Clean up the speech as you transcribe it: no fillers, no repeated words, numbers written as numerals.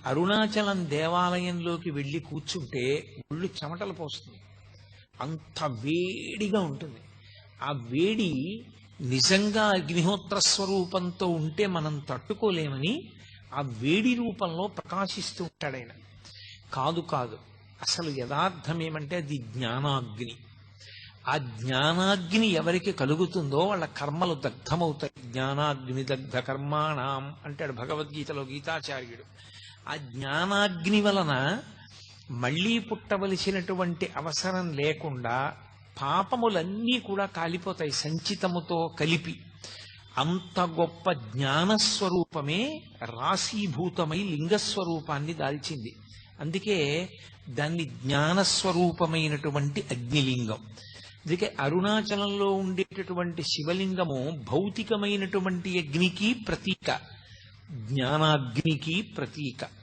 అరుణాచలం దేవాలయంలోకి వెళ్ళి కూర్చుంటే ఒళ్ళు చెమటలు పోస్తుంది. అంత వేడిగా ఉంటుంది. ఆ వేడి నిజంగా అగ్నిహోత్ర స్వరూపంతో ఉంటే మనం తట్టుకోలేమని ఆ వేడి రూపంలో ప్రకాశిస్తూ ఉంటాడు ఆయన. కాదు కాదు, అసలు యథార్థం ఏమంటే అది జ్ఞానాగ్ని. ఆ జ్ఞానాగ్ని ఎవరికి కలుగుతుందో వాళ్ళ కర్మలు దగ్ధమవుతాయి. జ్ఞానాగ్ని దగ్ధ కర్మాణం అంటాడు భగవద్గీతలో గీతాచార్యుడు. ఆ జ్ఞానాగ్ని వలన మళ్లీ పుట్టవలసినటువంటి అవసరం లేకుండా పాపములన్నీ కూడా కాలిపోతాయి సంచితముతో కలిపి. అంత గొప్ప జ్ఞానస్వరూపమే రాశీభూతమై లింగస్వరూపాన్ని దాల్చింది. అందుకే దాన్ని జ్ఞానస్వరూపమైనటువంటి అగ్నిలింగం. అందుకే అరుణాచలంలో ఉండేటటువంటి శివలింగము భౌతికమైనటువంటి అగ్నికి ప్రతీక, జ్ఞానాగ్నికి ప్రతీక.